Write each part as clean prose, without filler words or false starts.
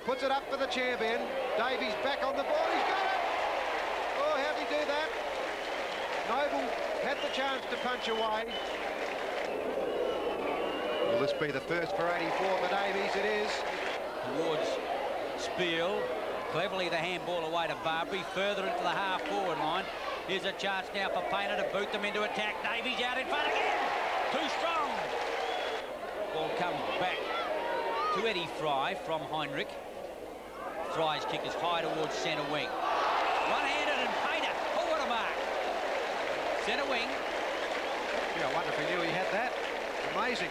puts it up for the chair bin. Davies back on the board, he's got it! Oh, how'd he do that? Noble had the chance to punch away. Will this be the first for 84 for Davies? It is. Towards Spiel. Cleverly the handball away to Barbary, further into the half-forward line. Here's a chance now for Painter to boot them into attack. Davies out in front again. Too strong. Ball comes back to Eddie Fry from Heinrich. Fry's kick is high towards centre wing. One-handed and Painter. Oh, what a mark. Centre wing. Yeah, I wonder if he knew he had that. Amazing.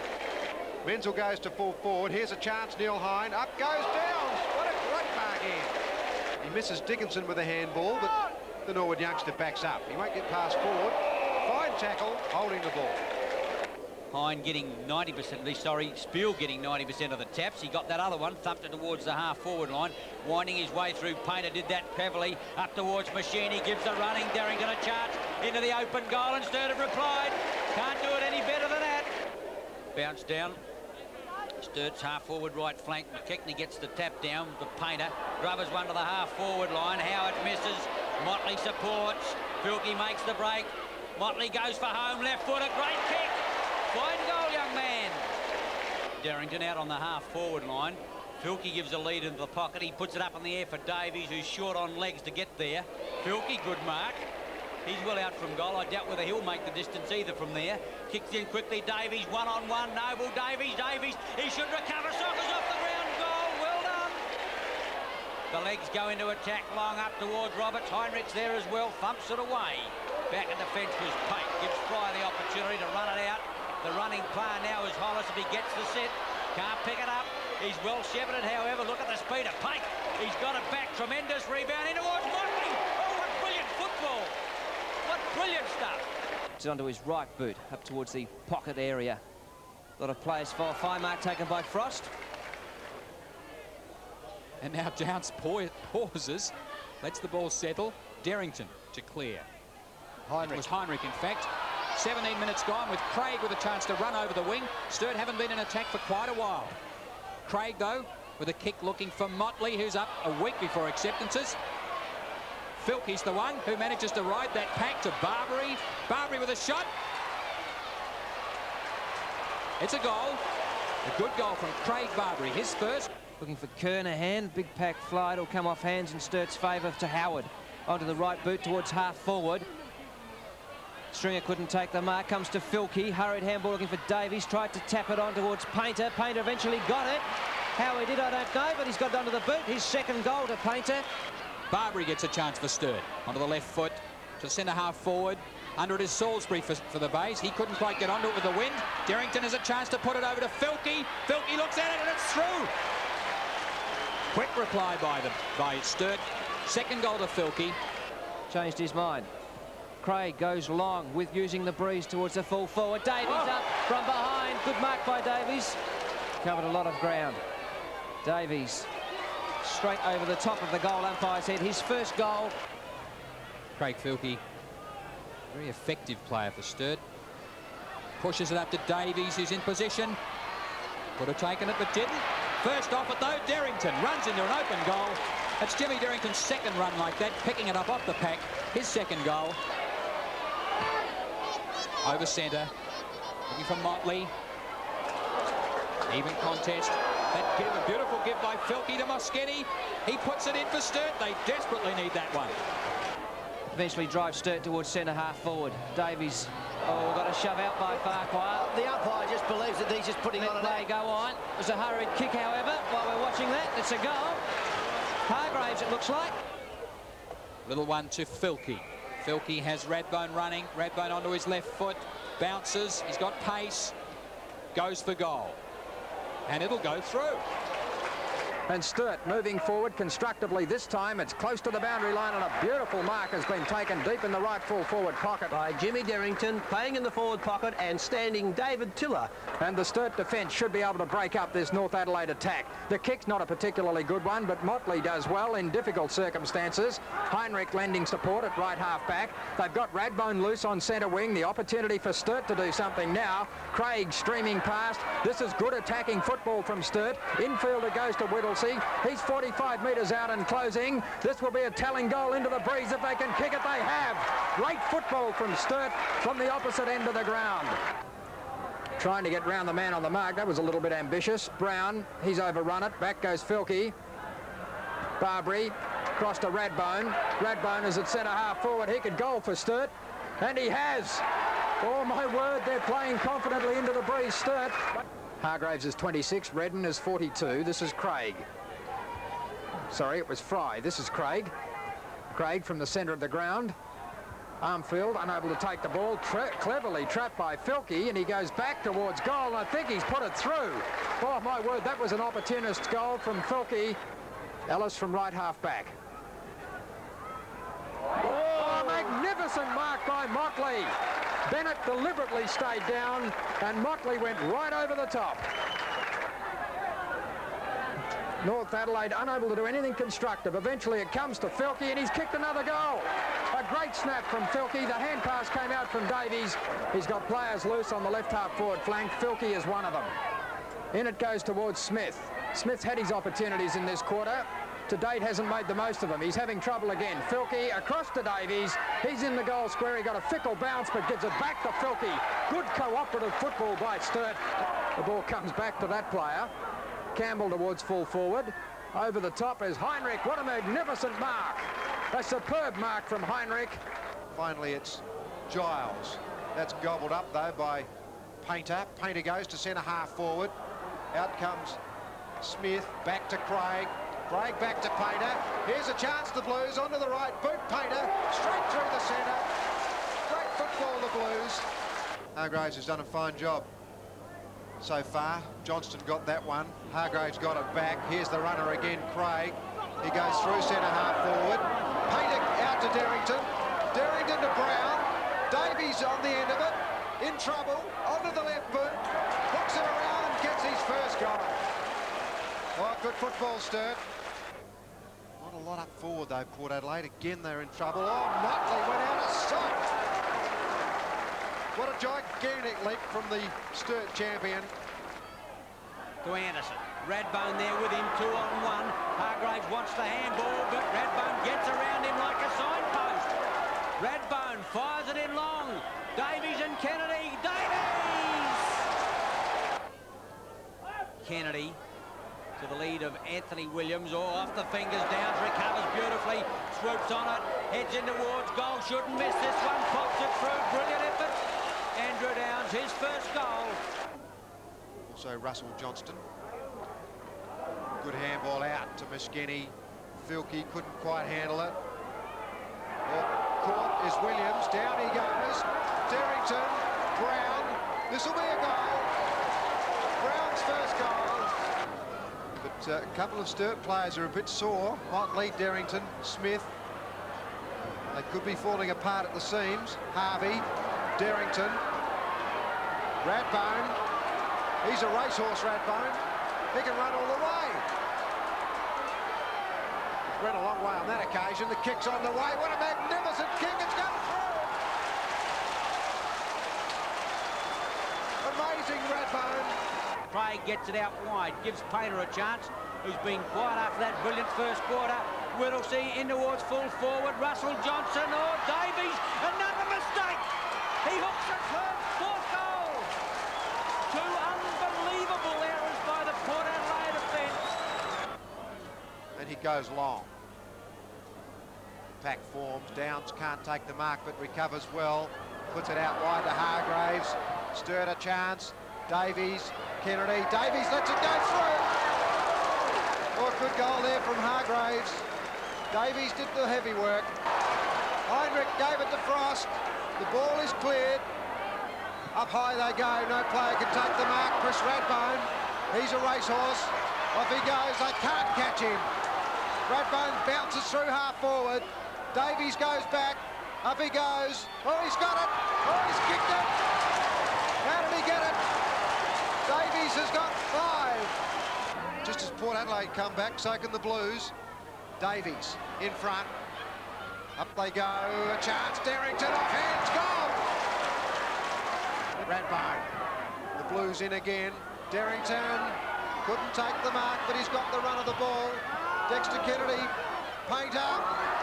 Menzel goes to full forward. Here's a chance, Neil Hine. Up goes Downs. What a great mark here. He misses Dickinson with a handball, but the Norwood youngster backs up. He won't get past forward. Fine tackle, holding the ball. Hine getting 90%, sorry, Spiel getting 90% of the taps. He got that other one, thumped it towards the half-forward line, winding his way through. Painter did that cleverly, up towards Machine. Gives a running. Darrington a charge into the open goal, and Sturt have replied. Can't do it any better than that. Bounce down. Sturt's half-forward right flank. McKechnie gets the tap down. The Painter. Grubbers one to the half-forward line. Howard misses. Motley supports. Filkey makes the break. Motley goes for home. Left foot, a great kick. Fine goal, young man. Darrington out on the half-forward line. Filkey gives a lead into the pocket. He puts it up in the air for Davies, who's short on legs to get there. Filkey, good mark. He's well out from goal. I doubt whether he'll make the distance either from there. Kicks in quickly. Davies, one-on-one. Noble, Davies. He should recover. Sockers off the ground. Goal. Well done. The legs go into attack long up towards Roberts. Heinrich's there as well. Thumps it away. Back in defence was Pate. Gives Fry the opportunity to run it out. The running player now is Hollis if he gets the set. Can't pick it up. He's well shepherded, however. Look at the speed of Pate. He's got it back. Tremendous rebound in towards Motley. Oh, what brilliant football. What brilliant stuff. It's onto his right boot, up towards the pocket area. A lot of players for fine mark taken by Frost. And now Downs pauses, lets the ball settle. Darrington to clear. Heinrich. It was Heinrich, in fact. 17 minutes gone with Craig with a chance to run over the wing. Sturt haven't been in attack for quite a while. Craig, though, with a kick looking for Motley, who's up a week before acceptances. Filkey's the one who manages to ride that pack to Barbary. Barbary with a shot. It's a goal. A good goal from Craig Barbary, his first. Looking for Kernahan. Big pack fly. It'll come off hands in Sturt's favour to Howard. Onto the right boot towards half forward. Stringer couldn't take the mark. Comes to Filkey. Hurried handball looking for Davies. Tried to tap it on towards Painter. Painter eventually got it. How he did, I don't know, but he's got it onto the boot. His second goal to Painter. Barbary gets a chance for Sturt. Onto the left foot to centre half forward. Under it is Salisbury for the base. He couldn't quite get onto it with the wind. Darrington has a chance to put it over to Filkey. Filkey looks at it and it's through. Quick reply by Sturt. Second goal to Filkey. Changed his mind. Craig goes long with using the breeze towards the full forward. Davies up from behind. Good mark by Davies. Covered a lot of ground. Davies straight over the top of the goal umpire's head. His first goal. Craig Filkey, very effective player for Sturt. Pushes it up to Davies, who's in position. Could have taken it, but didn't. First off it though, Darrington runs into an open goal. That's Jimmy Darrington's second run like that, picking it up off the pack. His second goal. Over centre, looking for Motley. Even contest. That give, a beautiful give by Filkey to Moschetti. He puts it in for Sturt. They desperately need that one. Eventually drives Sturt towards centre half forward. Davies, got a shove out by Farquhar. The umpire just believes that he's just putting on an play go on. It was a hurried kick, however, while we're watching that. It's a goal. Hargraves, it looks like. Little one to Filkey. Filkey has Radbone running. Radbone onto his left foot. Bounces. He's got pace. Goes for goal. And it'll go through. And Sturt moving forward constructively this time. It's close to the boundary line and a beautiful mark has been taken deep in the right full forward pocket. By Jimmy Darrington, playing in the forward pocket and standing David Tiller. And the Sturt defence should be able to break up this North Adelaide attack. The kick's not a particularly good one, but Motley does well in difficult circumstances. Heinrich lending support at right half back. They've got Radbone loose on centre wing. The opportunity for Sturt to do something now. Craig streaming past. This is good attacking football from Sturt. Infielder goes to Whittle. Kelsey. He's 45 metres out and closing. This will be a telling goal into the breeze. If they can kick it, they have. Great football from Sturt from the opposite end of the ground. Trying to get round the man on the mark. That was a little bit ambitious. Brown, he's overrun it. Back goes Filkey. Barbary, cross to Radbone. Radbone is at centre half forward. He could goal for Sturt. And he has. Oh, my word, they're playing confidently into the breeze, Sturt. Hargraves is 26, Redden is 42. This is Craig. Sorry, it was Fry. This is Craig. Craig from the centre of the ground. Armfield unable to take the ball. Cleverly trapped by Filkey, and he goes back towards goal, and I think he's put it through. Oh, my word, that was an opportunist goal from Filkey. Ellis from right half back. Oh, magnificent mark by Motley. Bennett deliberately stayed down, and Motley went right over the top. North Adelaide unable to do anything constructive. Eventually it comes to Filkey, and he's kicked another goal. A great snap from Filkey. The hand pass came out from Davies. He's got players loose on the left half forward flank. Filkey is one of them. In it goes towards Smith. Smith's had his opportunities in this quarter. To date hasn't made the most of them. He's having trouble again. Filkey across to Davies. He's in the goal square. He got a fickle bounce but gives it back to Filkey. Good cooperative football by Sturt. The ball comes back to that player. Campbell towards full forward. Over the top is Heinrich. What a magnificent mark. A superb mark from Heinrich. Finally, it's Giles. That's gobbled up, though, by Painter. Painter goes to centre half forward. Out comes Smith. Back to Craig. Craig back to Painter. Here's a chance, the Blues, onto the right boot. Painter straight through the centre. Great football, the Blues. Hargraves has done a fine job so far. Johnston got that one. Hargraves got it back. Here's the runner again, Craig. He goes through centre half forward. Painter out to Derrington. Derrington to Brown. Davies on the end of it. In trouble. Onto the left boot. Hooks it around and gets his first goal. Oh, good football, Sturt. Not a lot up forward, though, Port Adelaide. Again, they're in trouble. Oh, Motley went out of sight. What a gigantic leap from the Sturt champion. To Anderson. Radbone there with him, 2-on-1. Hargraves wants the handball, but Radbone gets around him like a signpost. Radbone fires it in long. Davies and Kennedy. Davies! Kennedy to the lead of Anthony Williams. Oh, off the fingers, Downs recovers beautifully. Swoops on it. Heads in towards goal. Shouldn't miss this one. Pops it through. Brilliant effort. Andrew Downs, his first goal. Also Russell Johnston. Good handball out to Miskini. Filkey couldn't quite handle it. Caught is Williams. Down he goes. Derrington. Brown. This will be a goal. Brown's first goal. But a couple of Sturt players are a bit sore. Motley, Derrington, Smith. They could be falling apart at the seams. Harvey, Derrington, Radbone. He's a racehorse, Radbone. He can run all the way. He's run a long way on that occasion. The kick's on the way. What a magnificent kick. It's gone through. Amazing, Radbone. Craig gets it out wide, gives Painter a chance, who's been quiet after that brilliant first quarter. Whittlesey in towards full forward. Russell Johnson. Oh, Davies. Another mistake. He hooks it home. Fourth goal. Two unbelievable errors by the Port Adelaide defence. And he goes long. Pack forms. Downs can't take the mark, but recovers well. Puts it out wide to Hargraves. Sturt a chance. Davies. Kennedy. Davies lets it go through. Oh, good goal there from Hargraves. Davies did the heavy work. Heinrich gave it to Frost. The ball is cleared. Up high they go. No player can take the mark. Chris Radbone. He's a racehorse. Off he goes. They can't catch him. Radbone bounces through half forward. Davies goes back. Up he goes. Oh, he's got it. Oh, he's kicked it. How did he get it? Davies has got 5. Just as Port Adelaide come back, so can the Blues. Davies in front. Up they go. A chance. Derrington off hands. Goal! Radbone. The Blues in again. Derrington. Couldn't take the mark, but he's got the run of the ball. Dexter Kennedy, Painter.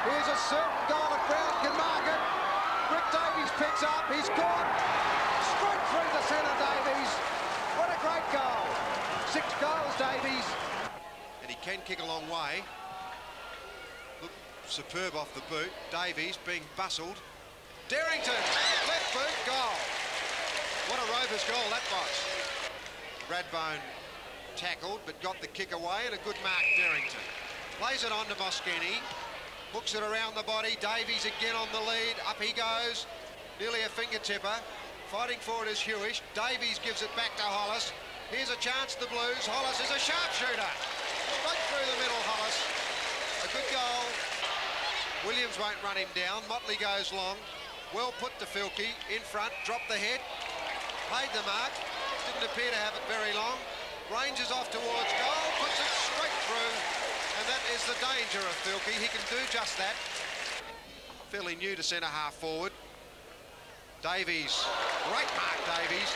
Here's a certain goal if Brown can mark it. Rick Davies picks up, he's caught. Straight through the centre, Davies. What a great goal. 6 goals, Davies. And he can kick a long way. Look, superb off the boot. Davies being bustled. Derrington, left boot, goal. What a Rovers goal that was. Radbone tackled, but got the kick away, and a good mark, Derrington. Plays it on to Moschini. Hooks it around the body. Davies again on the lead. Up he goes. Nearly a fingertipper. Fighting for it is Hewish. Davies gives it back to Hollis. Here's a chance, the Blues. Hollis is a sharpshooter. Right through the middle, Hollis. A good goal. Williams won't run him down. Motley goes long. Well put to Filkey. In front, dropped the head. Paid the mark. Didn't appear to have it very long. Ranges off towards goal. Puts it straight through. And that is the danger of Filkey. He can do just that. Fairly new to centre half forward. Davies. Great mark, Davies.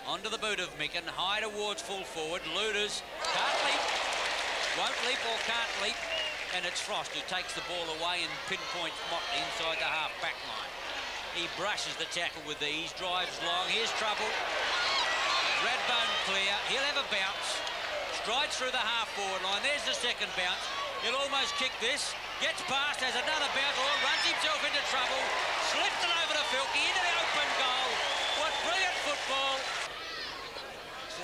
Onto the boot of Micken, high towards full forward. Luders can't leap, won't leap or can't leap, and it's Frost who takes the ball away and pinpoints Motley inside the half-back line. He brushes the tackle with ease, drives long. Here's trouble. Radbone clear. He'll have a bounce. Strides through the half-forward line. There's the second bounce. He'll almost kick this. Gets past, has another bounce, or runs himself into trouble. Slips it over to Filkey, into the open goal. What brilliant football.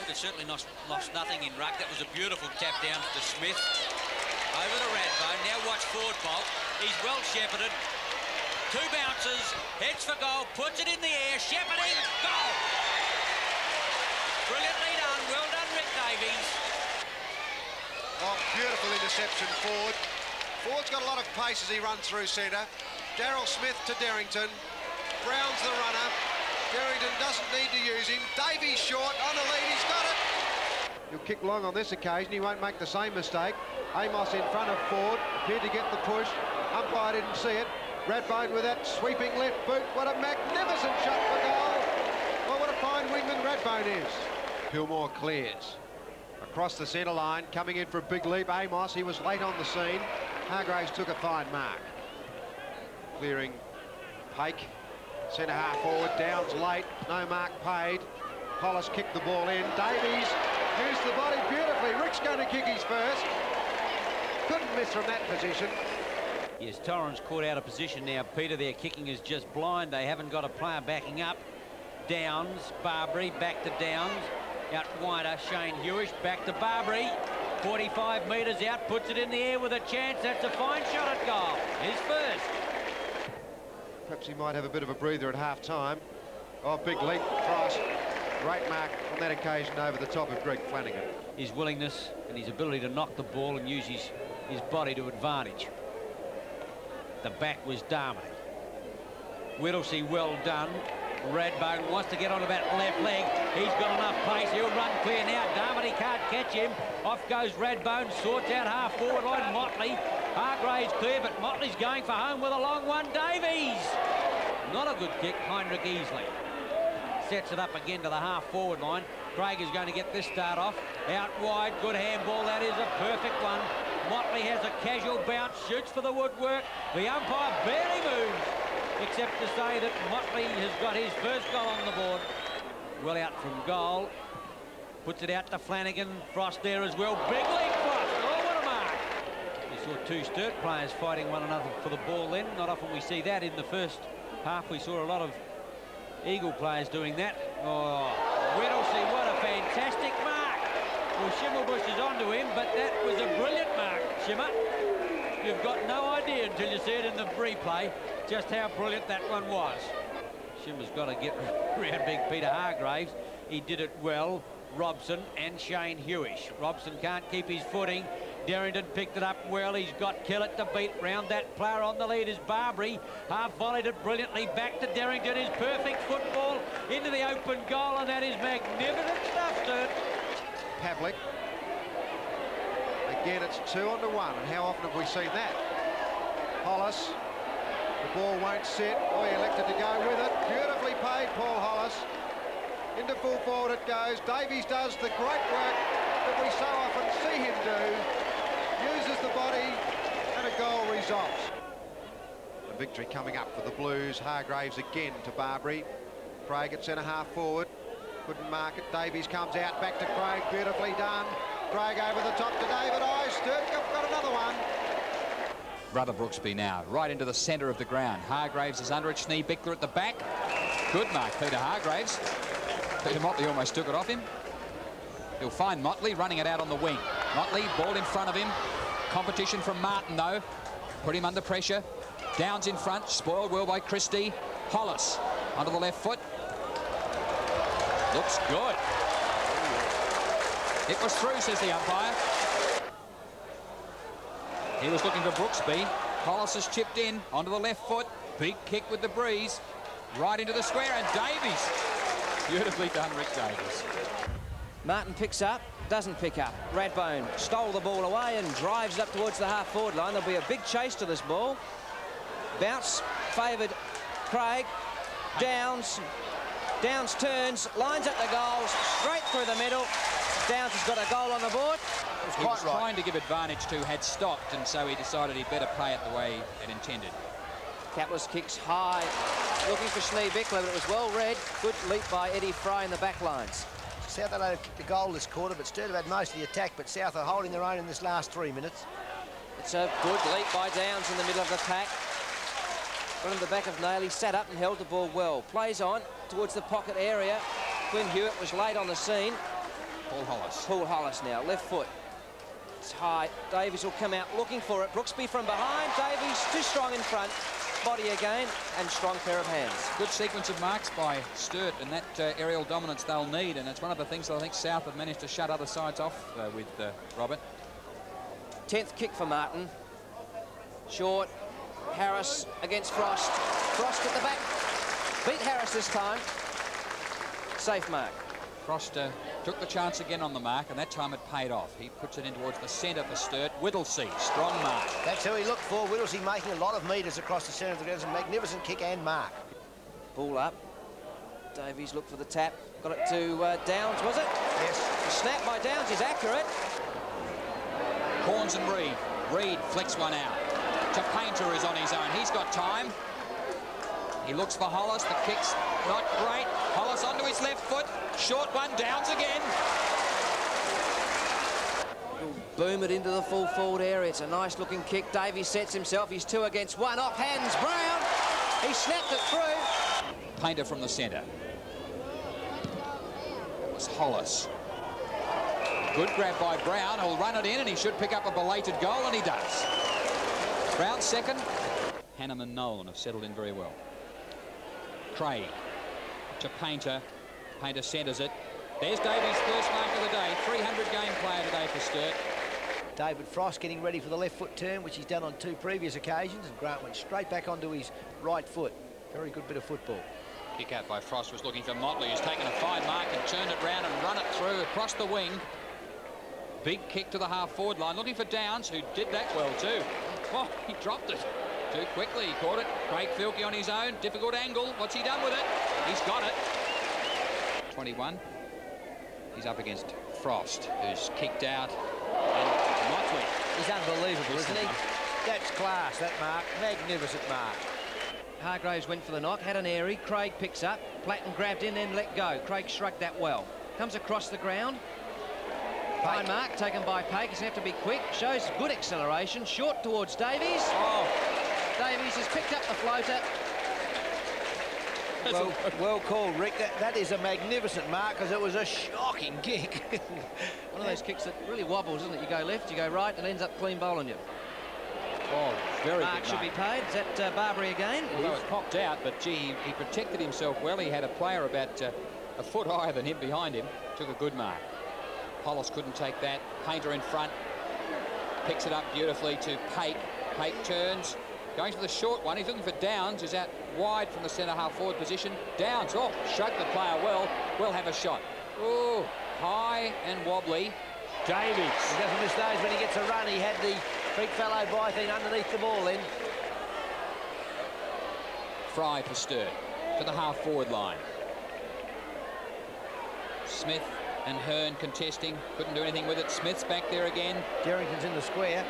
It's certainly lost nothing in ruck. That was a beautiful tap down to Smith. Over the Radbone. Now watch Ford Bolt. He's well shepherded. 2 bounces. Heads for goal. Puts it in the air. Shepherding. Goal. Brilliantly done. Well done, Rick Davies. Oh, beautiful interception, Ford. Ford's got a lot of pace as he runs through centre. Daryl Smith to Derrington. Brown's the runner. Derrington doesn't need to use him. Davies short on the lead. He's got it. He'll kick long on this occasion. He won't make the same mistake. Amos in front of Ford. Appeared to get the push. Umpire didn't see it. Radbone with that sweeping left boot. What a magnificent shot for goal. Well, what a fine wingman Radbone is. Pillmore clears. Across the centre line. Coming in for a big leap. Amos. He was late on the scene. Hargraves took a fine mark. Clearing Pake. Centre half forward, Downs late, no mark paid. Hollis kicked the ball in. Davies used the body beautifully. Rick's going to kick his first. Couldn't miss from that position. Yes, Torrens caught out of position now. Peter, their kicking is just blind. They haven't got a player backing up. Downs, Barbary, back to Downs. Out wider, Shane Hewish, back to Barbary. 45 metres out, puts it in the air with a chance. That's a fine shot at goal. His first. Perhaps he might have a bit of a breather at half-time. Oh, big leap, Frost. Great mark on that occasion over the top of Greg Flanagan. His willingness and his ability to knock the ball and use his body to advantage. The back was Darmody. Whittlesey, well done. Radbone wants to get onto that left leg. He's got enough pace. He'll run clear now. Darmody can't catch him. Off goes Radbone. Sorts out half forward line. Motley. Hargraves clear, but Motley's going for home with a long one. Davies. Not a good kick. Heinrich easily sets it up again to the half forward line. Craig is going to get this start off. Out wide. Good handball. That is a perfect one. Motley has a casual bounce. Shoots for the woodwork. The umpire barely moves, except to say that Motley has got his first goal on the board. Well out from goal. Puts it out to Flanagan. Frost there as well. Big leap, Frost. Oh, what a mark. We saw 2 Sturt players fighting one another for the ball then. Not often we see that in the first half. We saw a lot of Eagle players doing that. Oh, Whittlesey, what a fantastic mark. Well, Schimmelbusch is onto him, but that was a brilliant mark, Schimmer. You've got no idea until you see it in the replay just how brilliant that one was. Schimmer's got to get around big Peter Hargraves. He did it well. Robson and Shane Hewish. Robson can't keep his footing. Derrington picked it up well. He's got Kellett to beat round that player on the lead is Barbary. Half volleyed it brilliantly back to Derrington. His perfect football into the open goal, and that is magnificent stuff, Sturt. Pavlik. Again, it's 2-1, and how often have we seen that? Hollis. The ball won't sit. Oh, he elected to go with it. Beautifully paid, Paul Hollis. Into full forward it goes. Davies does the great work that we so often see him do, uses the body, and a goal results. A victory coming up for the Blues. Hargraves again to Barbary. Craig at centre-half forward. Couldn't mark it. Davies comes out, back to Craig. Beautifully done. Craig over the top to David Ice. Sturt got another one. Brother Brooksby now, right into the centre of the ground. Hargraves is under it. Schneebichler at the back. Good mark, Peter Hargraves. Peter Motley almost took it off him. He'll find Motley running it out on the wing. Motley, ball in front of him. Competition from Martin, though. Put him under pressure. Downs in front, spoiled well by Christie. Hollis onto the left foot. Looks good. It was through, says the umpire. He was looking for Brooksby. Hollis has chipped in onto the left foot. Big kick with the breeze. Right into the square, and Davies. Beautifully done, Rick Davies. Martin picks up, doesn't pick up. Radbone stole the ball away and drives up towards the half-forward line. There'll be a big chase to this ball. Bounce favoured Craig. Downs turns, lines up the goals, straight through the middle. Downs has got a goal on the board. He was trying to give advantage to had stopped, and so he decided he'd better play it the way it intended. Catless kicks high, looking for Schneebichler, but it was well read. Good leap by Eddie Fry in the back lines. South Adelaide kicked the goal this quarter, but Sturt have had most of the attack, but South are holding their own in this last 3 minutes. It's a good leap by Downs in the middle of the pack. Got him the back of Nail. He sat up and held the ball well. Plays on towards the pocket area. Quinn Hewitt was late on the scene. Paul Hollis now, left foot. It's high. Davies will come out looking for it. Brooksby from behind. Davies too strong in front. Body again, and strong pair of hands. Good sequence of marks by Sturt, and that aerial dominance they'll need, and it's one of the things that I think South have managed to shut other sides off with, Robert. 10th kick for Martin. Short. Harris against Frost. Frost at the back. Beat Harris this time. Safe mark. Frost took the chance again on the mark, and that time it paid off. He puts it in towards the centre for Sturt. Whittlesey, strong mark. That's who he looked for. Whittlesey making a lot of metres across the centre of the ground. It's a magnificent kick and mark. Ball up. Davies looked for the tap. Got it to Downs, was it? Yes. The snap by Downs is accurate. Corns and Reid. Reid flicks one out. To Painter is on his own. He's got time. He looks for Hollis. The kick's not great. Hollis onto his left foot. Short one. Downs again. He'll boom it into the full forward area. It's a nice looking kick. Davies sets himself. He's 2 against 1. Off hands Brown. He snapped it through. Painter from the centre. It was Hollis. Good grab by Brown. He'll run it in, and he should pick up a belated goal, and he does. Brown second. Hannam and Nolan have settled in very well. Craig to Painter. Painter centres it. There's Davies' first mark of the day. 300 game player today for Sturt. David Frost getting ready for the left foot turn, which he's done on 2 previous occasions, and Grant went straight back onto his right foot. Very good bit of football. Kick out by Frost was looking for Motley, who's taken a fine mark and turned it round and run it through across the wing. Big kick to the half-forward line, looking for Downs, who did that well too. Oh, he dropped it too quickly. He caught it. Craig Filkey on his own. Difficult angle. What's he done with it? He's got it. 21. He's up against Frost, who's kicked out. And Motley. He's unbelievable, isn't he? That's class, that mark. Magnificent mark. Hargraves went for the knock, had an airy. Craig picks up. Platten grabbed in, then let go. Craig shrugged that well. Comes across the ground. Fine mark taken by Pake. He's going to have to be quick. Shows good acceleration. Short towards Davies. Oh, Davies has picked up the floater. Well called, Rick. That is a magnificent mark, because it was a shocking kick. One of those kicks that really wobbles, isn't it? You go left, you go right, and ends up clean bowling you. Oh, very mark good should be paid. Is that Barbary again? Although it popped out, but gee, he protected himself well. He had a player about a foot higher than him behind him. Took a good mark. Hollis couldn't take that. Painter in front. Picks it up beautifully to Pake. Pake turns. Going for the short one. He's looking for Downs, who's out wide from the centre half-forward position. Downs, oh, shrugged the player well. Will have a shot. Oh, high and wobbly. Davies. He doesn't miss those when he gets a run. He had the big fellow by thing underneath the ball then. Fry for Sturt to the half-forward line. Smith And Hearn contesting, couldn't do anything with it. Smith's back there again. Derrington's in the square.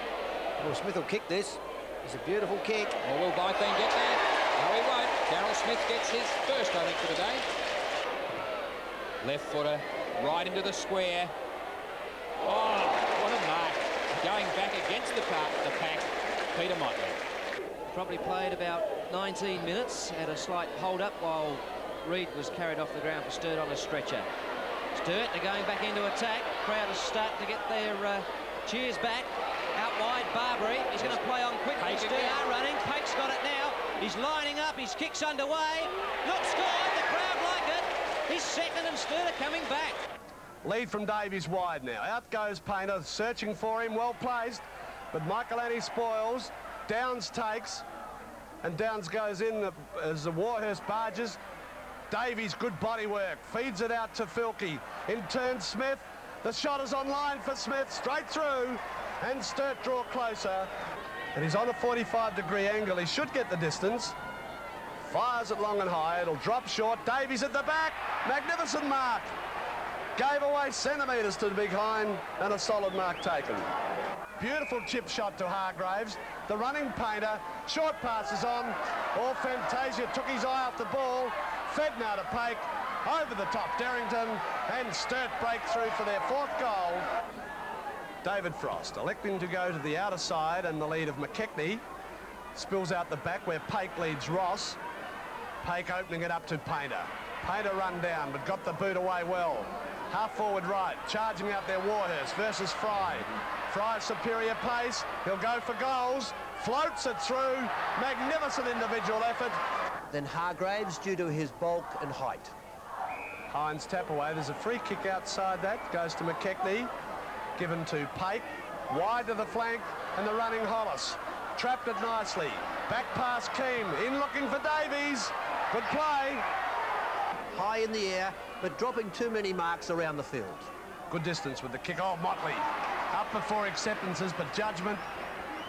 Well, Smith will kick this. It's a beautiful kick. Or will Bythane get there? No, he won't. Darryl Smith gets his first, I think, for the day. Left footer, right into the square. Oh, what a mark. Going back against the pack, Peter Motley. Probably played about 19 minutes, had a slight hold-up while Reid was carried off the ground for Sturt on a stretcher. Sturt, they're going back into attack. Crowd is starting to get their cheers back. Out wide, Barbary. He's going to play on quickly. Sturt are running. Pake's got it now. He's lining up. His kick's underway. Looks good. The crowd like it. He's second and Sturt are coming back. Lead from Davies wide now. Out goes Painter, searching for him, well placed. But Michaelani spoils. Downs takes. And Downs goes in as the Warhurst barges. Davies, good body work. Feeds it out to Filkey. In turn, Smith. The shot is on line for Smith. Straight through. And Sturt draw closer. And he's on a 45-degree angle. He should get the distance. Fires it long and high. It'll drop short. Davies at the back. Magnificent mark. Gave away centimetres to the big hind and a solid mark taken. Beautiful chip shot to Hargraves. The running Painter. Short passes on. All Fantasia took his eye off the ball. Fed now to Pake. Over the top, Derrington. And Sturt break through for their fourth goal. David Frost electing to go to the outer side, and the lead of McKechnie spills out the back where Pake leads Ross. Pake opening it up to Painter. Painter run down but got the boot away well. Half forward right, charging out there Warhurst versus Fry. Fry's superior pace, he'll go for goals, floats it through, magnificent individual effort. Then Hargraves due to his bulk and height. Hines tap away, there's a free kick outside that, goes to McKechnie. Given to Pake, wide to the flank, and the running Hollis. Trapped it nicely. Back pass Keane, in looking for Davies. Good play. High in the air, but dropping too many marks around the field. Good distance with the kick. Oh, Motley. Up before acceptances, but judgment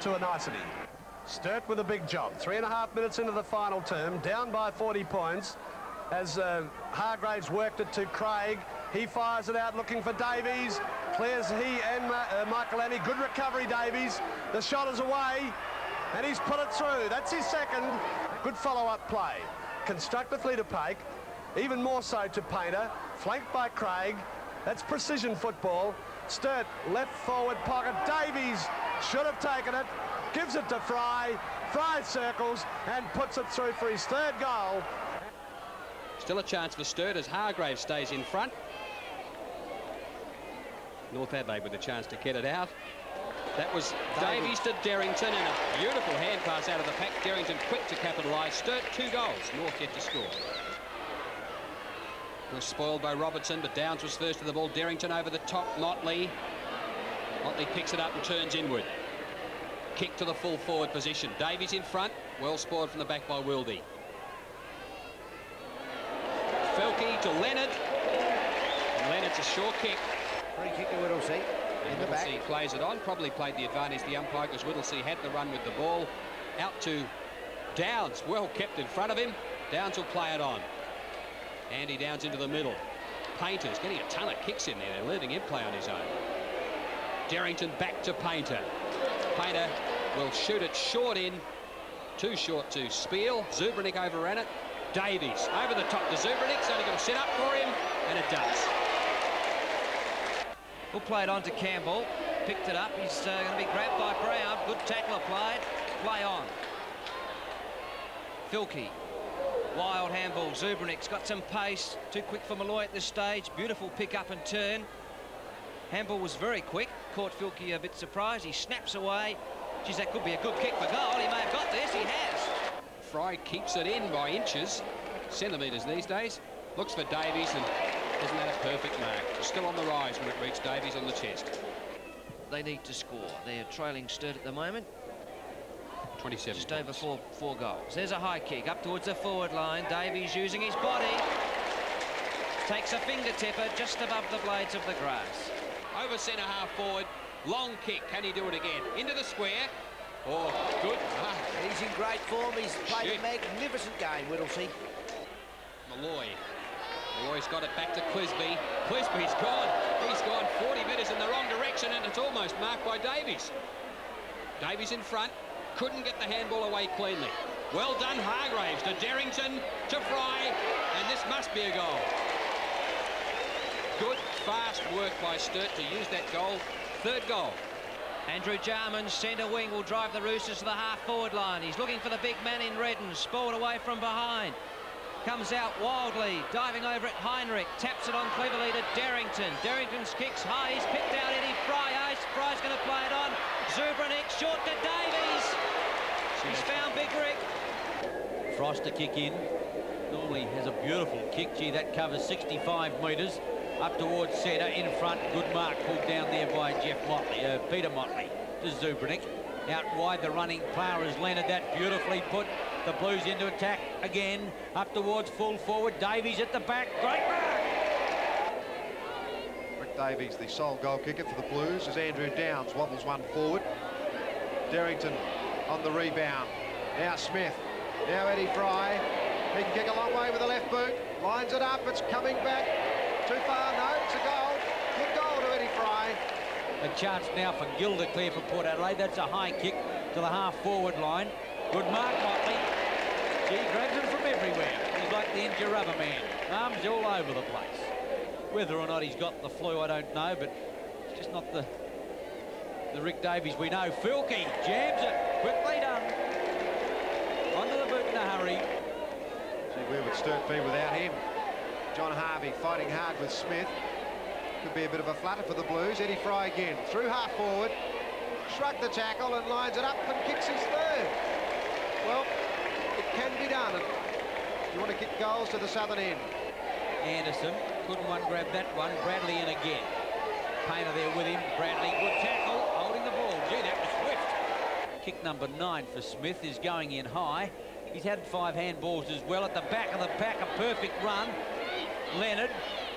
to a nicety. Sturt with a big job. 3.5 minutes into the final term, down by 40 points. As Hargraves worked it to Craig. He fires it out looking for Davies. Clears he and Michaelani. Good recovery, Davies. The shot is away, and he's put it through. That's his second. Good follow-up play. Constructively to Pake. Even more so to Painter. Flanked by Craig. That's precision football. Sturt, left forward pocket. Davies should have taken it. Gives it to Fry. Fry circles and puts it through for his third goal. Still a chance for Sturt as Hargraves stays in front. North Adelaide with a chance to get it out. That was Davies to Derrington, and a beautiful hand pass out of the pack. Derrington quick to capitalise. Sturt 2 goals. North yet to score. Was spoiled by Robertson, but Downs was first to the ball. Derrington over the top. Motley. Motley picks it up and turns inward. Kick to the full forward position. Davies in front. Well spoiled from the back by Wildy. Felke to Leonard. And Leonard's a short kick. Free kick to Whittlesey. In the back. Whittlesey plays it on. Probably played the advantage, the umpire, because Whittlesey had the run with the ball. Out to Downs. Well kept in front of him. Downs will play it on. Andy Downs into the middle. Painter's getting a ton of kicks in there. They're letting him play on his own. Derrington back to Painter. Painter will shoot it short in. Too short to Spiel. Zubranik overran it. Davies over the top to Zubranik. It's only going to set up for him, and it does. We'll play it on to Campbell. Picked it up. He's going to be grabbed by Brown. Good tackle applied. Play on. Filkey. Wild handball. Zubranik's got some pace. Too quick for Malloy at this stage. Beautiful pick up and turn. Handball was very quick. Caught Filkey a bit surprised. He snaps away. Geez, that could be a good kick for goal. He may have got this. He has. Fry keeps it in by inches. Centimetres these days. Looks for Davies, and isn't that a perfect mark? It's still on the rise when it reached Davies on the chest. They need to score. They're trailing Sturt at the moment. 27 Just points. over four goals. There's a high kick up towards the forward line. Davies using his body. Takes a fingertipper just above the blades of the grass. Over centre half forward. Long kick. Can he do it again? Into the square. Oh, good. He's in great form. He's played a magnificent game, Whittlesey. Malloy Oh, he's got it back to Clisby. Clisby's gone. He's gone 40 metres in the wrong direction, and it's almost marked by Davies. Davies in front. Couldn't get the handball away cleanly. Well done, Hargraves to Derrington, to Fry, and this must be a goal. Good, fast work by Sturt to use that goal. Third goal. Andrew Jarman, centre wing, will drive the Roosters to the half-forward line. He's looking for the big man in Redden. Spoiled away from behind. Comes out wildly, diving over it, Heinrich. Taps it on cleverly to Derrington. Derrington's kicks high. He's picked out Eddie Fry. Fry's going to play it on. Zubranik short to Davies. He's found Big Rick. Frost to kick in. Normally has a beautiful kick. Gee, that covers 65 metres. Up towards centre, in front. Good mark pulled down there by Peter Motley to Zubranik. Out wide, the running player has landed that beautifully. Put the Blues into attack again. Up towards full forward. Davies at the back. Great mark! Rick Davies, the sole goal kicker for the Blues, as Andrew Downs wobbles one forward. Derrington on the rebound. Now Smith. Now Eddie Fry. He can kick a long way with the left boot. Lines it up. It's coming back. Too far. No, it's a goal. Good goal to Eddie Fry. A chance now for Gill to clear for Port Adelaide. That's a high kick to the half-forward line. Good mark, Motley. Gee, grabs it from everywhere. He's like the injured rubber man. Arms all over the place. Whether or not he's got the flu, I don't know, but it's just not the Rick Davies we know. Filkey jams it. Quickly done. Onto the boot in a hurry. See, where would Sturt be without him? John Harvey fighting hard with Smith. Could be a bit of a flutter for the Blues. Eddie Fry again. Through half forward. Shrugged the tackle and lines it up and kicks his third. Well, it can be done. And you want to kick goals to the southern end. Anderson, couldn't one grab that one. Bradley in again. Painter there with him. Bradley, good tackle, holding the ball. Gee, that was swift. Kick number 9 for Smith is going in high. He's had 5 handballs as well. At the back of the pack, a perfect run. Leonard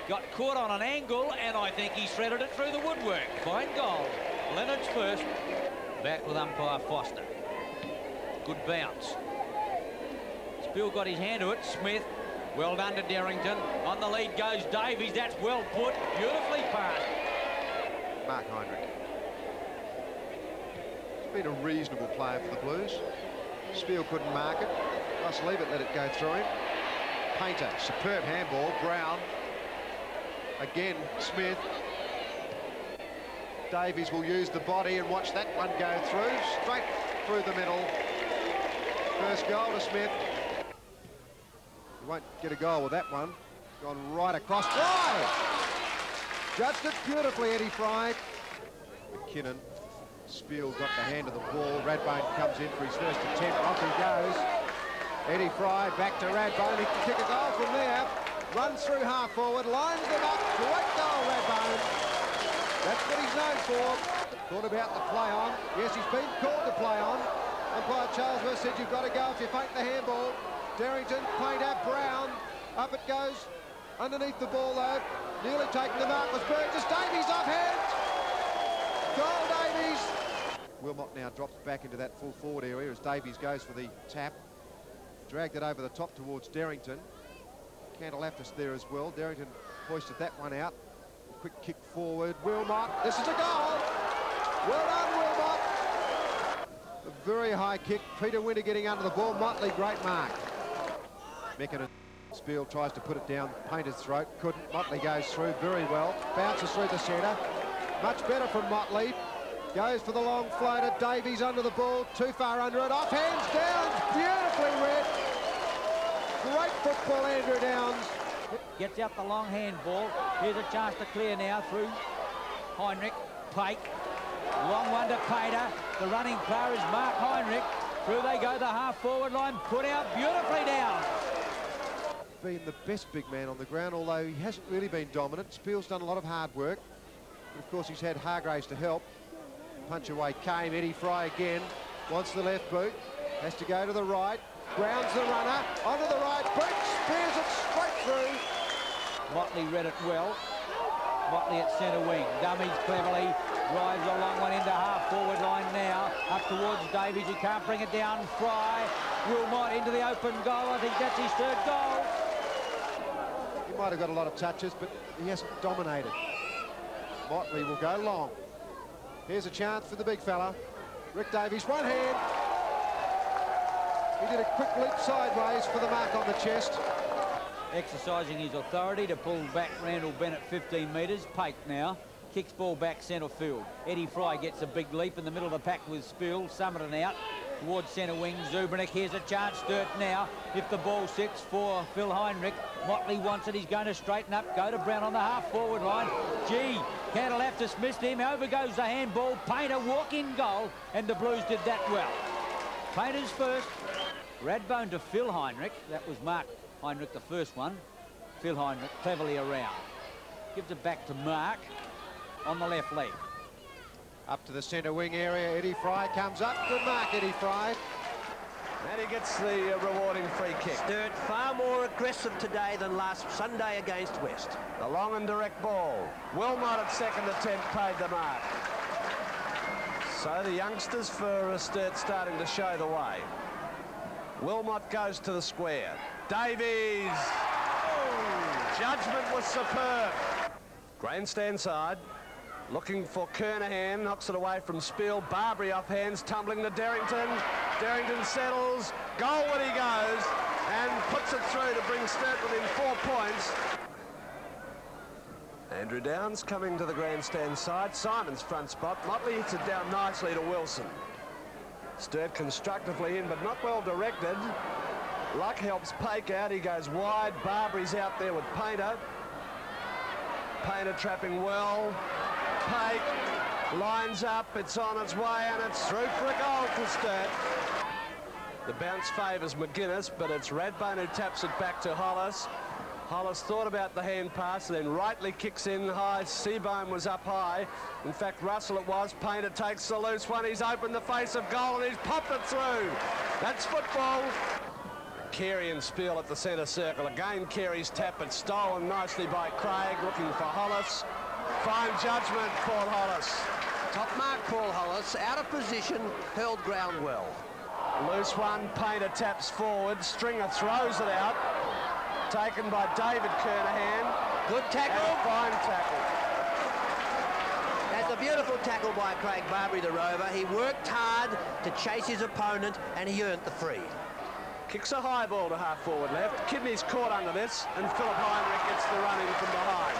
got caught on an angle, and I think he threaded it through the woodwork. Fine goal. Leonard's first. Back with umpire Foster. Good bounce. Spill got his hand to it. Smith, well done to Derrington. On the lead goes Davies. That's well put. Beautifully passed. Mark Heinrich. He's been a reasonable player for the Blues. Spiel couldn't mark it. Russ Leavitt let it go through him. Painter, superb handball. Brown. Again, Smith. Davies will use the body and watch that one go through. Straight through the middle. First goal to Smith. He won't get a goal with that one. Gone right across. Fry! Judged it beautifully, Eddie Fry. McKinnon. Spiel got the hand of the ball. Radbone comes in for his first attempt. Off he goes. Eddie Fry back to Radbone. He can kick a goal from there. Runs through half forward, lines them up. Great goal, Radbone. That's what he's known for. Thought about the play on. Yes, he's been called to play on. Umpire Charlesworth said you've got to go if you fake the handball. Derrington, Painter, Brown. Up it goes. Underneath the ball, though. Nearly taking the mark was Burgess. Davies offhand. Goal, Davies. Wilmot now drops back into that full forward area as Davies goes for the tap. Dragged it over the top towards Derrington. Cantalaftis there as well. Derrington hoisted that one out. Quick kick forward. Wilmot. This is a goal. Well done, Wilmot. A very high kick. Peter Winter getting under the ball. Motley, great mark. Meckin Spiel tries to put it down Painter's throat. Couldn't. Motley goes through very well. Bounces through the centre. Much better from Motley. Goes for the long floater. Davies under the ball. Too far under it. Off hands down. Beautifully read. Great football, Andrew Downs. Gets out the long handball. Here's a chance to clear now through Heinrich. Plake. Long one to Pater. The running player is Mark Heinrich. Through they go, the half-forward line. Put out beautifully down. Been the best big man on the ground, although he hasn't really been dominant. Spiel's done a lot of hard work. But of course, he's had Hargraves to help. Punch away came. Eddie Fry again. Wants the left boot. Has to go to the right. Grounds the runner. Onto the right boot. Spears it straight through. Motley read it well. Motley at centre wing. Dummies cleverly. Drives a long one into half-forward line now. Up towards Davies. He can't bring it down. Fry. Wilmot into the open goal. I think that's his third goal. In might have got a lot of touches, but he hasn't dominated. Motley will go long. Here's a chance for the big fella. Rick Davies, one hand. He did a quick leap sideways for the mark on the chest. Exercising his authority to pull back Randall Bennett 15 metres. Pake now. Kicks ball back centre field. Eddie Fry gets a big leap in the middle of the pack with Spill. Summerton out towards centre wing. Zubernick, here's a chance. Sturt now. If the ball sits for Phil Heinrich. Motley wants it. He's going to straighten up. Go to Brown on the half-forward line. Gee, Cantalaftis missed him. Over goes the handball. Painter walk-in goal. And the Blues did that well. Painter's first. Radbone to Phil Heinrich. That was Mark Heinrich, the first one. Phil Heinrich cleverly around. Gives it back to Mark. On the left leg. Up to the centre wing area, Eddie Fry comes up. Good mark, Eddie Fry. And he gets the rewarding free kick. Sturt far more aggressive today than last Sunday against West. The long and direct ball. Wilmot at second attempt paid the mark. So the youngsters for Sturt starting to show the way. Wilmot goes to the square. Davies. Oh, judgment was superb. Grandstand side. Looking for Kernahan, knocks it away from Spiel. Barbary off hands, tumbling to Derrington. Derrington settles, goalward he goes, and puts it through to bring Sturt within 4 points. Andrew Downs coming to the grandstand side. Simon's front spot. Motley hits it down nicely to Wilson. Sturt constructively in, but not well directed. Luck helps Pake out. He goes wide. Barbary's out there with Painter. Painter trapping well. Pake lines up, it's on its way, and it's through for a goal for Sturt. The bounce favours McGuinness, but it's Radbone who taps it back to Hollis. Hollis thought about the hand pass, and then rightly kicks in high. Seabohm was up high. In fact, Russell it was. Painter takes the loose one. He's opened the face of goal, and he's popped it through. That's football. Carey and Spiel at the centre circle. Again, Carey's tap, but stolen nicely by Craig, looking for Hollis. Fine judgment, Paul Hollis. Top mark, Paul Hollis, out of position, held ground well. Loose one, Painter taps forward, Stringer throws it out. Taken by David Kernahan. Good tackle. And a fine tackle. That's a beautiful tackle by Craig Barbary, the rover. He worked hard to chase his opponent, and he earned the free. Kicks a high ball to half forward left. Kidney's caught under this, and Philip Heinrich gets the run in from behind.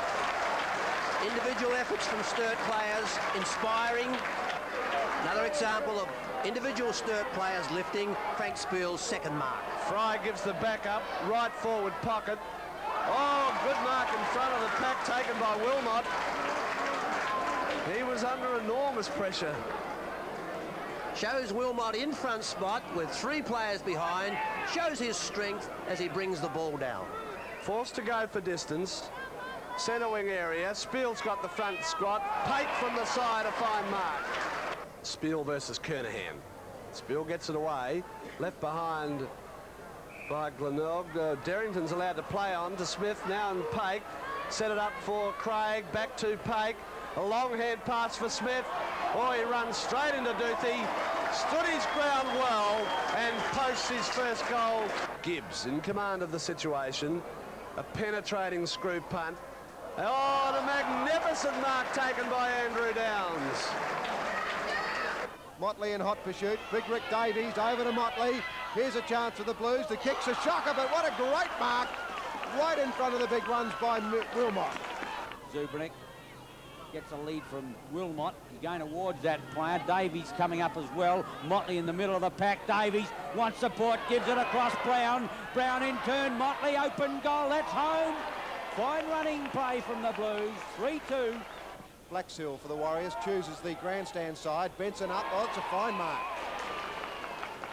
Individual efforts from Sturt players, inspiring. Another example of individual Sturt players lifting. Frank Spiel's second mark. Fry gives the back up, right forward pocket. Oh, good mark in front of the pack taken by Wilmot. He was under enormous pressure. Shows Wilmot in front spot with 3 players behind. Shows his strength as he brings the ball down. Forced to go for distance. Centre wing area. Spiel's got the front squat. Pate from the side, a fine mark. Spiel versus Kernahan. Spiel gets it away. Left behind by Glenog. Derrington's allowed to play on to Smith now, and Pake. Set it up for Craig. Back to Pake. A long hand pass for Smith. Oh, he runs straight into Duthie. Stood his ground well and posts his first goal. Gibbs in command of the situation. A penetrating screw punt. Oh, the magnificent mark taken by Andrew Downs. Motley in hot pursuit. Big Rick Davies over to Motley. Here's a chance for the Blues. The kick's a shocker, but what a great mark. Right in front of the big runs by Wilmot. Zubernick gets a lead from Wilmot. He's going towards that player. Davies coming up as well. Motley in the middle of the pack. Davies wants support, gives it across Brown. Brown in turn. Motley open goal. That's home. Fine running play from the Blues. 3-2. Blackshill for the Warriors chooses the grandstand side. Benson up. Oh, it's a fine mark.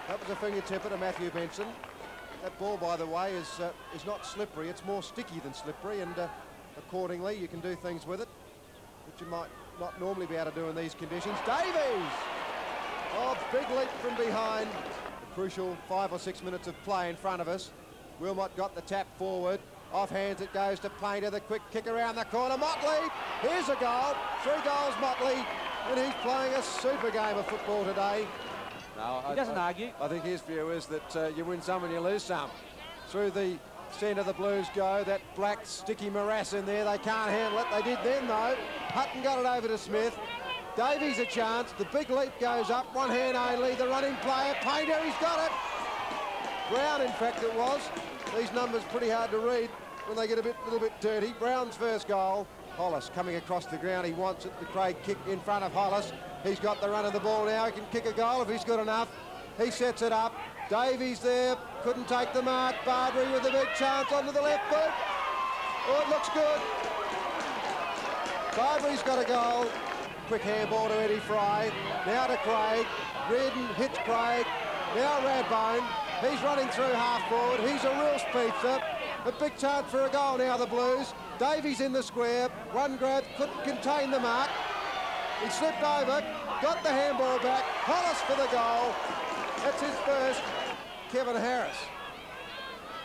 That was a fingertipper to Matthew Benson. That ball, by the way, is not slippery. It's more sticky than slippery, and accordingly you can do things with it which you might not normally be able to do in these conditions. Davies! Oh, big leap from behind. The crucial 5 or 6 minutes of play in front of us. Wilmot got the tap forward. Off hands it goes to Painter. The quick kick around the corner. Motley! Here's a goal. 3 goals, Motley. And he's playing a super game of football today. No, he doesn't argue. I think his view is that you win some and you lose some. Through the centre the Blues go. That black sticky morass in there, they can't handle it. They did then though. Hutton got it over to Smith. Davies a chance, the big leap goes up, one hand only, the running player, Painter, he's got it. Brown, in fact, it was. These numbers pretty hard to read when they get a little bit dirty. Brown's first goal. Hollis coming across the ground, he wants it. The Craig kick in front of Hollis. He's got the run of the ball now, he can kick a goal if he's good enough. He sets it up. Davies there, couldn't take the mark. Barbary with a big chance onto the left boot. Oh, it looks good. Barbary's got a goal. Quick handball to Eddie Fry. Now to Craig. Reardon hits Craig. Now Radbone. He's running through half forward. He's a real speedster. A big chance for a goal now, the Blues. Davies in the square. One grab, couldn't contain the mark. He slipped over, got the handball back. Hollis for the goal. That's his first. Kevin Harris.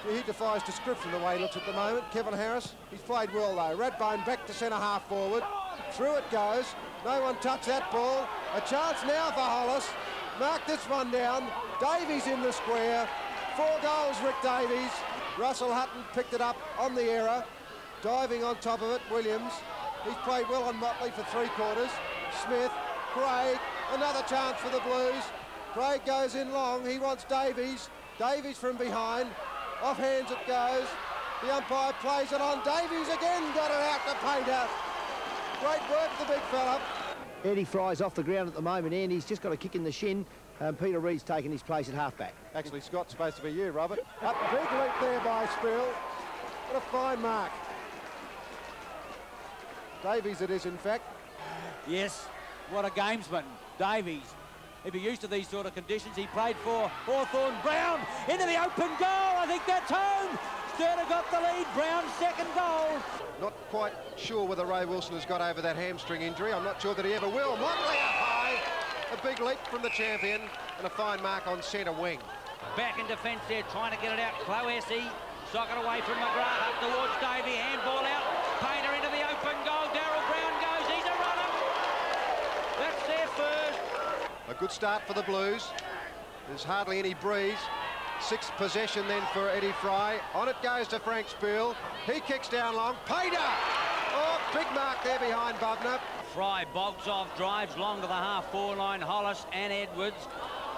He defies description the way he looks at the moment. Kevin Harris, he's played well though. Radbone back to centre half forward. Through it goes. No one touched that ball. A chance now for Hollis. Mark this one down. Davies in the square. 4 goals, Rick Davies. Russell Hutton picked it up on the error. Diving on top of it, Williams. He's played well on Motley for 3/4. Smith, Craig, another chance for the Blues. Craig goes in long, he wants Davies. Davies from behind. Off hands it goes. The umpire plays it on. Davies again got it out to Painter. Great work, the big fella. Eddie Fry's off the ground at the moment, and he's just got a kick in the shin. Peter Reid's taking his place at halfback. Actually, Scott's supposed to be you, Robert. Up, big leap there by Spill. What a fine mark. Davies it is, in fact. Yes, what a gamesman, Davies. He'd be used to these sort of conditions. He played for Hawthorn. Brown into the open goal. I think that's home. Sturt got the lead. Brown's second goal. Not quite sure whether Ray Wilson has got over that hamstring injury. I'm not sure that he ever will. Motley up high. A big leap from the champion and a fine mark on centre wing. Back in defence there, trying to get it out. Cloesy, sock it away from McGrath, up towards Davey, handball out. Painter into the open goal. Darryl Brown goes. He's a runner. That's their first. A good start for the Blues. There's hardly any breeze. 6th possession then for Eddie Fry. On it goes to Frank Spiel. He kicks down long. Painter! Oh, big mark there behind Bubner. Fry bogs off, drives long to the half-forward line. Hollis and Edwards.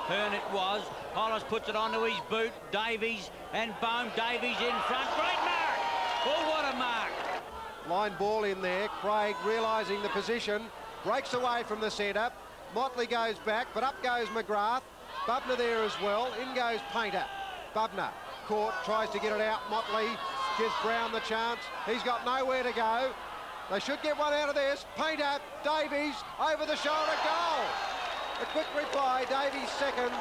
Hearn it was. Hollis puts it onto his boot. Davies and Bohm. Davies in front. Great mark! Oh, what a mark! Line ball in there. Craig realising the position. Breaks away from the centre. Motley goes back, but up goes McGrath. Bubner there as well. In goes Painter. Bubner caught, tries to get it out. Motley gives Brown the chance. He's got nowhere to go. They should get one out of this. Painter, Davies, over the shoulder, goal. A quick reply, Davies second.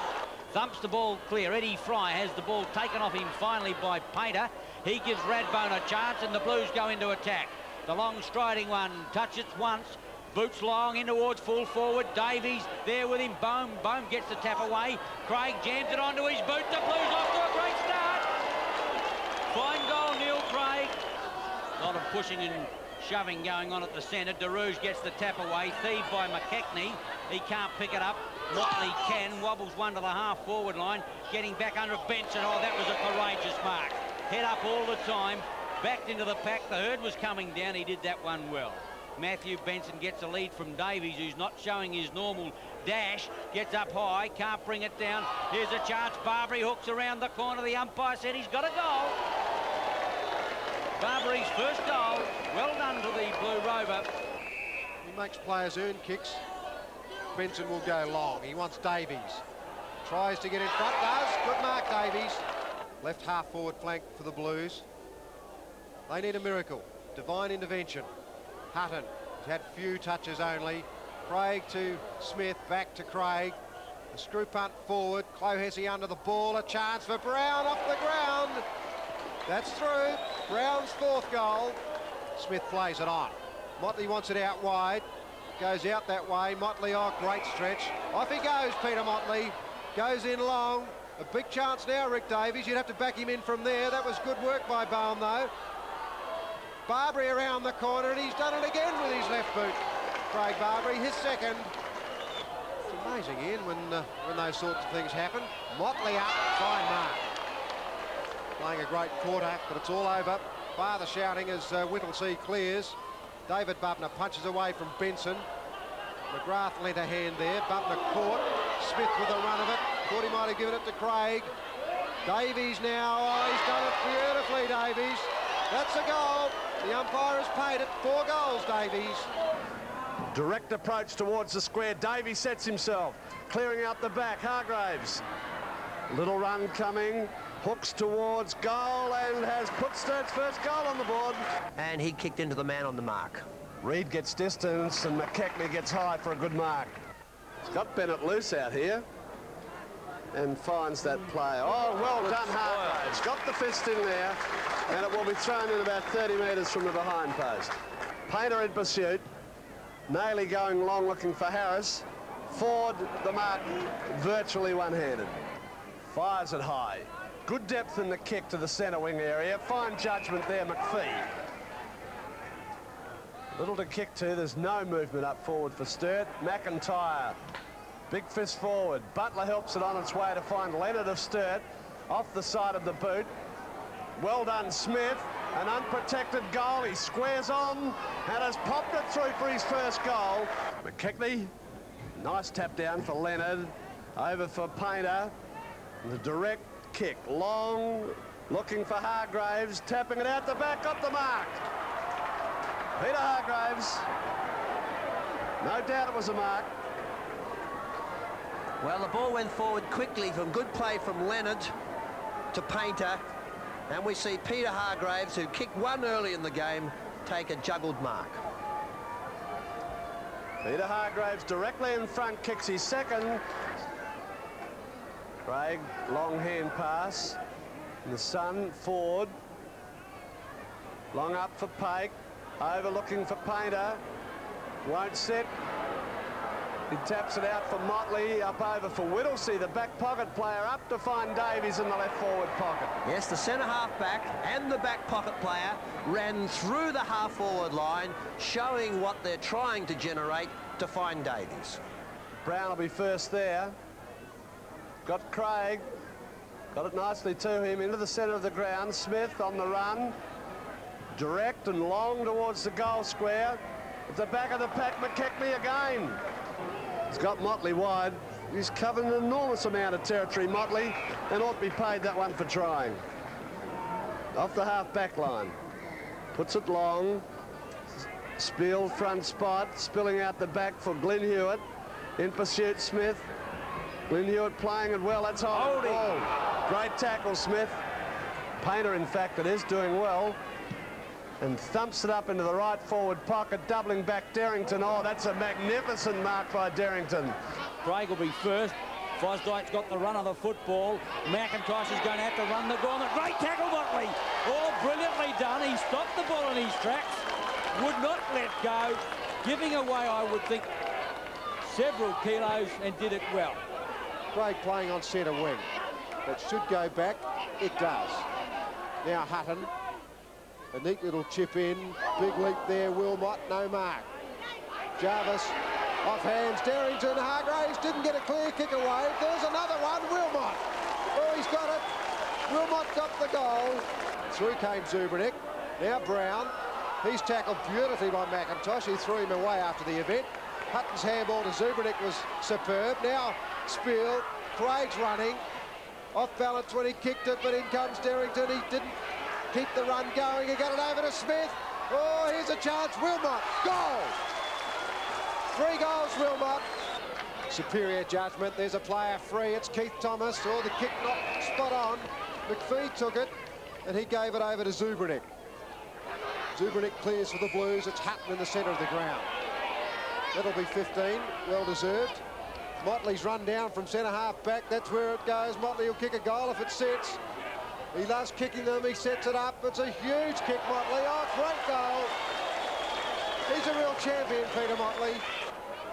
Thumps the ball clear. Eddie Fry has the ball taken off him finally by Painter. He gives Radbone a chance and the Blues go into attack. The long striding one touches once. Boots long in towards full forward. Davies there with him. Bohm gets the tap away. Craig jams it onto his boot. The Blues off to a great start. Fine goal, Neil Craig. A lot of pushing and shoving going on at the centre. DeRouge gets the tap away. Thieved by McKechnie. He can't pick it up. Motley can. Wobbles one to the half-forward line. Getting back under Benson. Oh, that was a courageous mark. Head up all the time. Backed into the pack. The herd was coming down. He did that one well. Matthew Benson gets a lead from Davies, who's not showing his normal dash. Gets up high, can't bring it down. Here's a chance. Barbary hooks around the corner. The umpire said he's got a goal. Barbary's first goal. Well done to the Blue Rover. He makes players earn kicks. Benson will go long. He wants Davies. Tries to get in front. Does. Good mark, Davies. Left half-forward flank for the Blues. They need a miracle. Divine intervention. Hutton has had few touches only. Craig to Smith, back to Craig. A screw punt forward. Clohessy under the ball. A chance for Brown off the ground. That's through. Brown's 4th goal. Smith plays it on. Motley wants it out wide. Goes out that way. Motley, oh, great stretch. Off he goes, Peter Motley. Goes in long. A big chance now, Rick Davies. You'd have to back him in from there. That was good work by Bohm, though. Barbary around the corner, and he's done it again with his left boot. Craig Barbary, his second. It's amazing, Ian, when those sorts of things happen. Motley up, fine mark. playing a great quarter, but it's all over. Father shouting as Whittlesea clears. David Bubner punches away from Benson. McGrath lent a hand there. Bubner caught. Smith with a run of it. Thought he might have given it to Craig. Davies now. Oh, he's done it beautifully, Davies. That's a goal. The umpire has paid it. 4 goals, Davies. Direct approach towards the square. Davies sets himself. Clearing out the back. Hargraves. Little run coming. Hooks towards goal and has put Sturt's first goal on the board. And he kicked into the man on the mark. Reid gets distance and McKechnie gets high for a good mark. He's got Bennett loose out here and finds that player. Oh, well done, Hargraves. Got the fist in there, and it will be thrown in about 30 metres from the behind post. Painter in pursuit. Nayley going long looking for Harris. Ford the mark virtually one-handed. Fires it high. Good depth in the kick to the centre wing area. Fine judgment there, McPhee. Little to kick to. There's no movement up forward for Sturt. McIntyre. Big fist forward. Butler helps it on its way to find Leonard of Sturt off the side of the boot. Well done, Smith. An unprotected goal. He squares on and has popped it through for his first goal. McKechnie. Nice tap down for Leonard. Over for Painter. The direct kick. Long. Looking for Hargraves. Tapping it out the back. Got the mark. Peter Hargraves. No doubt it was a mark. Well, the ball went forward quickly from good play from Leonard to Painter. And we see Peter Hargraves, who kicked one early in the game, take a juggled mark. Peter Hargraves directly in front, kicks his second. Craig, long hand pass. And the Sun, Ford. Long up for Pake. Over looking for Painter. Won't sit. He taps it out for Motley. Up over for Whittlesea, the back pocket player, up to find Davies in the left forward pocket. Yes, the centre half back and the back pocket player ran through the half forward line, showing what they're trying to generate to find Davies. Brown will be first there. Got Craig. Got it nicely to him into the centre of the ground. Smith on the run. Direct and long towards the goal square. At the back of the pack, McKechnie again. He's got Motley wide. He's covered an enormous amount of territory, Motley, and ought to be paid that one for trying. Off the half-back line. Puts it long. Spiel front spot, spilling out the back for Glyn Hewitt. In pursuit, Smith. Glyn Hewitt playing it well. That's holding. Oh, great tackle, Smith. Painter, in fact, it is doing well. And thumps it up into the right forward pocket, doubling back Derrington. Oh, that's a magnificent mark by Derrington. Craig will be first. Fosdyke's got the run of the football. McIntosh is going to have to run the gauntlet. Great tackle, Motley. Oh, brilliantly done. He stopped the ball in his tracks. Would not let go. Giving away, I would think, several kilos, and did it well. Craig playing on centre wing. That should go back. It does. Now Hutton. A neat little chip in. Big leap there, Wilmot. No mark. Jarvis off hands. Derrington. Hargraves didn't get a clear kick away. There's another one. Wilmot. Oh, he's got it. Wilmot got the goal. Through came Zubranic. Now Brown. He's tackled beautifully by McIntosh. He threw him away after the event. Hutton's handball to Zubranic was superb. Now Spiel. Craig's running. Off balance when he kicked it, but in comes Derrington. He didn't keep the run going. He got it over to Smith. Oh, here's a chance. Wilmot. Goal. 3 goals, Wilmot. Superior judgment. There's a player free. It's Keith Thomas. Oh, the kick not spot on. McPhee took it, and he gave it over to Zubranic. Zubranic clears for the Blues. It's Hutton in the centre of the ground. That'll be 15. Well deserved. Motley's run down from centre half back. That's where it goes. Motley will kick a goal if it sits. He loves kicking them. He sets it up. It's a huge kick, Motley. Oh, great goal. He's a real champion, Peter Motley.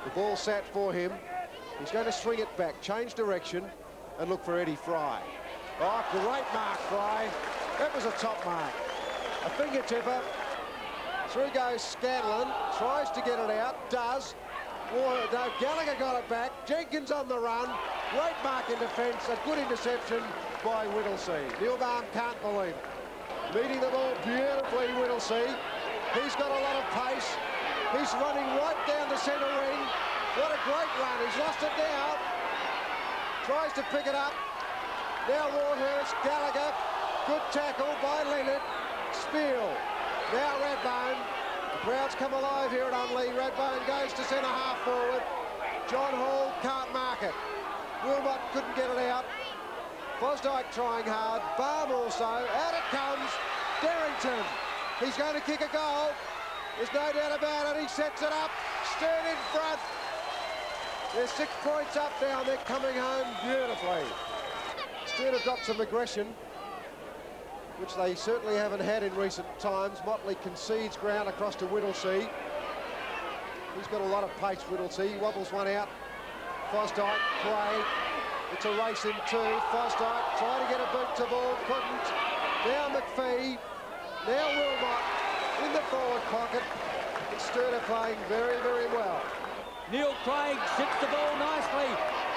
The ball sat for him. He's going to swing it back, change direction, and look for Eddie Fry. Oh, great mark, Fry. That was a top mark. A fingertipper. Through goes Scanlon. Tries to get it out. Does. Oh, no, Gallagher got it back. Jenkins on the run. Great mark in defence. A good interception. by Whittlesey. Neilbaum can't believe it. Leading the ball beautifully, Whittlesey. He's got a lot of pace. He's running right down the centre ring. What a great run. He's lost it now. Tries to pick it up. Now Warhurst, Gallagher. Good tackle by Leonard. Spiel. Now Radbone. The crowds come alive here at Unley. Radbone goes to centre half forward. John Hall can't mark it. Wilmot couldn't get it out. Fosdyke trying hard. Baum also. Out it comes. Derrington. He's going to kick a goal. There's no doubt about it. He sets it up. Sturt in front. There's 6 points up now. They're coming home beautifully. Sturt have got some aggression, which they certainly haven't had in recent times. Motley concedes ground across to Whittlesey. He's got a lot of pace, Whittlesey. He wobbles one out. Fosdyke, Craig. It's a race in two. Fosdyke trying to get a boot to ball, couldn't. Now McPhee. Now Wilmot in the forward pocket. And Sturt are playing very, very well. Neil Craig sits the ball nicely.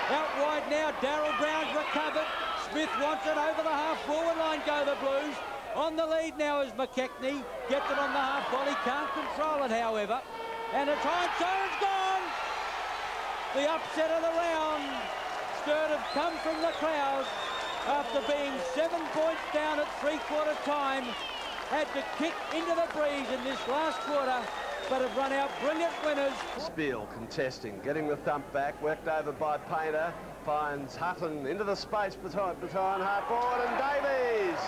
Out wide now, Darryl Brown's recovered. Smith wants it over the half-forward line, go the Blues. On the lead now is McKechnie. Gets it on the half volley, can't control it, however. And the time zone's gone. The upset of the round. Sturt have come from the crowd after being 7 points down at three-quarter time. Had to kick into the breeze in this last quarter, but have run out brilliant winners. Spiel contesting, getting the thump back, worked over by Painter, finds Hutton into the space behind half forward, and Davies.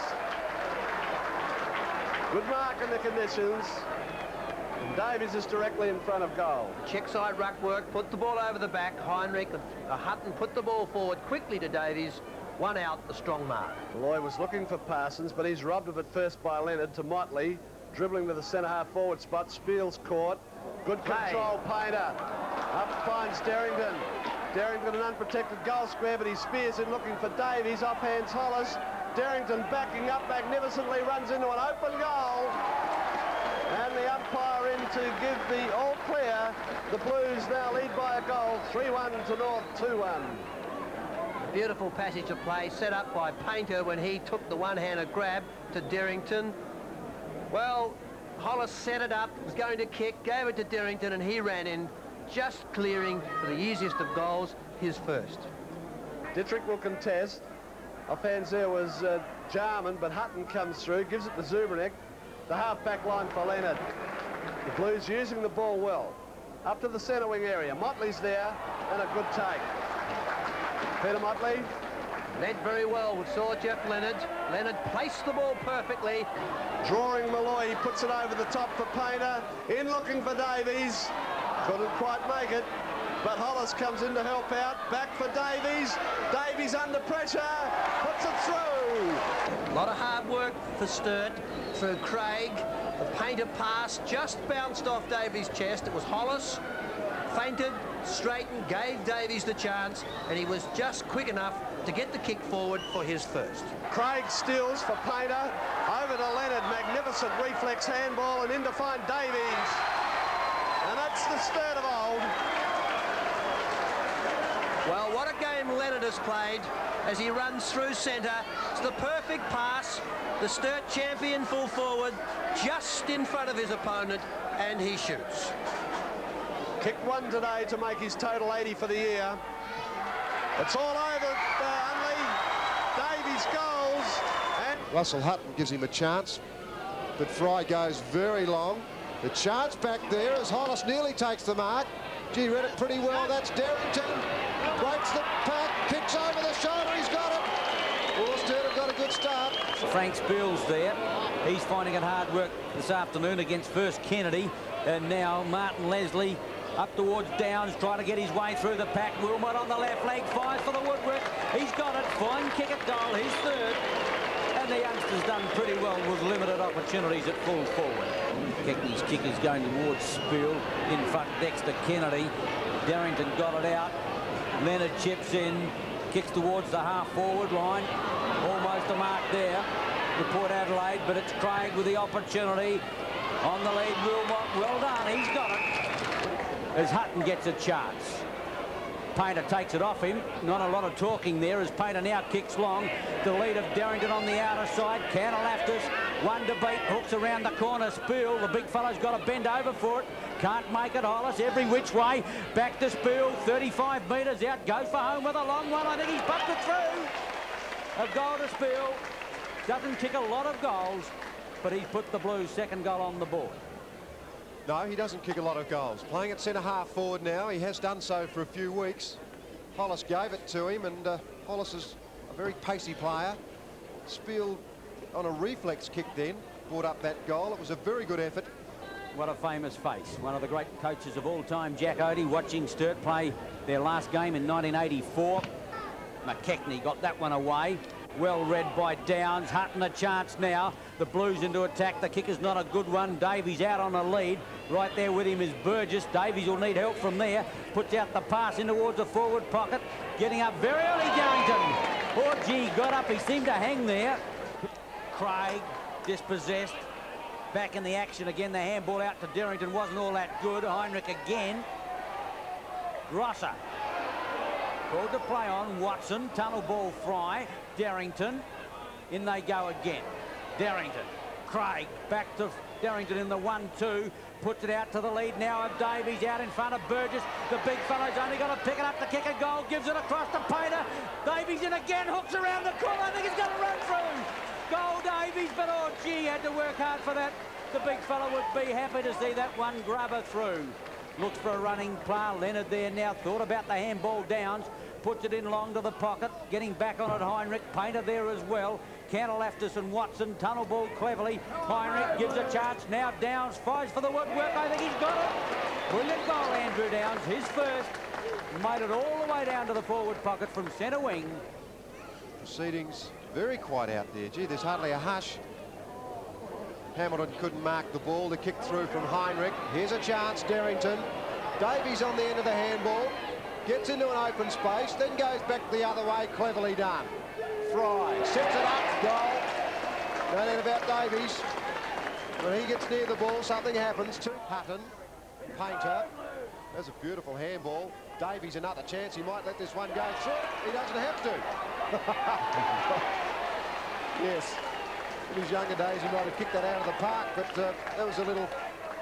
Good mark in the conditions. And Davies is directly in front of goal. Check side ruck work, put the ball over the back. Heinrich, Hutton put the ball forward quickly to Davies. One out, the strong mark. Malloy was looking for Parsons, but he's robbed of it first by Leonard to Motley. Dribbling to the centre half forward spot. Spiel's caught. Good control, Painter. Up finds Derrington. Derrington an unprotected goal square, but he spears in looking for Davies. Offhands Hollis. Derrington backing up magnificently, runs into an open goal. And the umpire in to give the all clear. The Blues now lead by a goal. 3-1 to North, 2-1. Beautiful passage of play set up by Painter when he took the one-handed grab to Derrington. Well, Hollis set it up, was going to kick, gave it to Derrington, and he ran in, just clearing for the easiest of goals, his first. Dittrich will contest. Offhands there was Jarman, but Hutton comes through, gives it to Zubranek. The half-back line for Leonard. The Blues using the ball well. Up to the centre wing area. Motley's there, and a good take. Peter Motley. Led very well with saw Jeff Leonard. Leonard placed the ball perfectly. Drawing Malloy, he puts it over the top for Painter. In looking for Davies. Couldn't quite make it, but Hollis comes in to help out. Back for Davies. Davies under pressure. Puts it through. A lot of hard work for Sturt, for Craig. The Painter pass just bounced off Davies' chest. It was Hollis. Feinted, straightened, gave Davies the chance, and he was just quick enough to get the kick forward for his first. Craig steals for Painter. Over to Leonard. Magnificent reflex handball and in to find Davies. And that's the Sturt of old. Well, what a game Leonard has played as he runs through centre. It's the perfect pass. The Sturt champion full forward just in front of his opponent, and he shoots. Kicked one today to make his total 80 for the year. It's all over Unley. Davies goals. And Russell Hutton gives him a chance, but Fry goes very long. The chance back there as Hollis nearly takes the mark. Gee, read it pretty well. That's Derrington. Breaks the pack, kicks over the shoulder. He's got it. Well, Sturt have got a good start. Frank Spiel's there. He's finding it hard work this afternoon against first Kennedy, and now Martin Leslie up towards Downs, trying to get his way through the pack. Wilmot on the left leg, fires for the woodwork. He's got it. Fine kick at goal. He's third. And the youngster's done pretty well with limited opportunities at full forward. Keckney's kick is going towards Spiel. In front, Dexter Kennedy. Derrington got it out. Leonard chips in. Kicks towards the half-forward line. Almost a mark there for Port Adelaide, but it's Craig with the opportunity. On the lead, Wilmot. Well done. He's got it. As Hutton gets a chance. Painter takes it off him. Not a lot of talking there as Painter now kicks long. The lead of Darrington on the outer side. Canalaftis, one to beat, hooks around the corner. Spiel, the big fellow's got to bend over for it. Can't make it. Hollis every which way. Back to Spiel, 35 metres out. Goes for home with a long one. I think he's bucked it through. A goal to Spiel. Doesn't kick a lot of goals, but he's put the Blues' second goal on the board. No, he doesn't kick a lot of goals. Playing at centre half forward now. He has done so for a few weeks. Hollis gave it to him, and Hollis is a very pacey player. Spiel on a reflex kick then brought up that goal. It was a very good effort. What a famous face. One of the great coaches of all time, Jack Odie, watching Sturt play their last game in 1984. McKechnie got that one away. Well read by Downs. Hutton a chance now. The Blues into attack. The kick is not a good one. Davies out on a lead. Right there with him is Burgess. Davies will need help from there. Puts out the pass in towards the forward pocket. Getting up very early, Darrington. Oh, gee, got up. He seemed to hang there. Craig dispossessed. Back in the action again. The handball out to Darrington wasn't all that good. Heinrich again. Grosser. Called to play on. Watson. Tunnel ball Fry. Darrington. In they go again. Darrington. Craig back to Darrington in the 1-2. Puts it out to the lead now of Davies out in front of Burgess. The big fellow's only got to pick it up to kick a goal. Gives it across to Painter. Davies in again. Hooks around the corner. I think he's going to run through. Goal Davies, but oh gee, had to work hard for that. The big fellow would be happy to see that one grubber through. Looks for a running play. Leonard there now. Thought about the handball. Downs. Puts it in long to the pocket. Getting back on it, Heinrich. Painter there as well. Canalaftis and Watson. Tunnel ball cleverly. Heinrich gives a chance. Now Downs fires for the woodwork. I think he's got it. Brilliant goal, Andrew Downs. His first. Made it all the way down to the forward pocket from centre wing. Proceedings very quiet out there. Gee, there's hardly a hush. Hamilton couldn't mark the ball. The kick through from Heinrich. Here's a chance, Darrington. Davies on the end of the handball. Gets into an open space, then goes back the other way. Cleverly done. Fry sets it up. Goal. No doubt about Davies. When he gets near the ball, something happens to Hutton. Painter. There's a beautiful handball. Davies another chance. He might let this one go through. He doesn't have to. Yes. In his younger days, he might have kicked that out of the park, but that was a little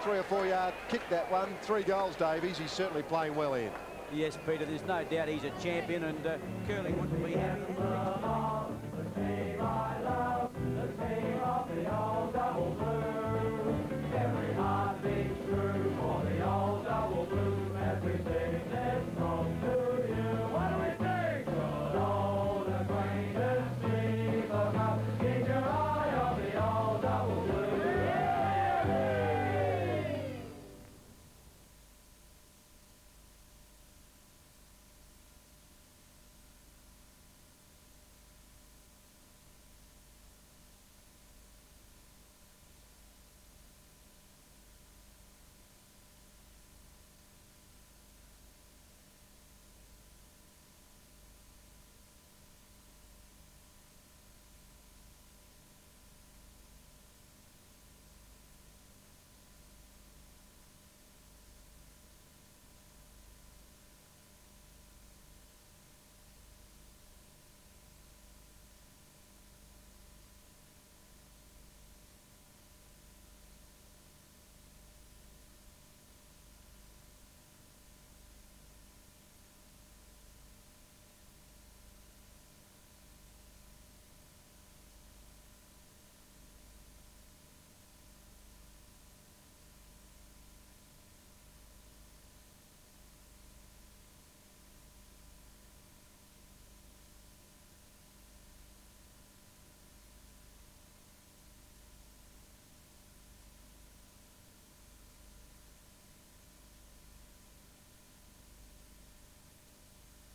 3 or 4 yard kick, that one. 3 goals, Davies. He's certainly playing well in. Yes, Peter, there's no doubt he's a champion, and Curly wouldn't be happy.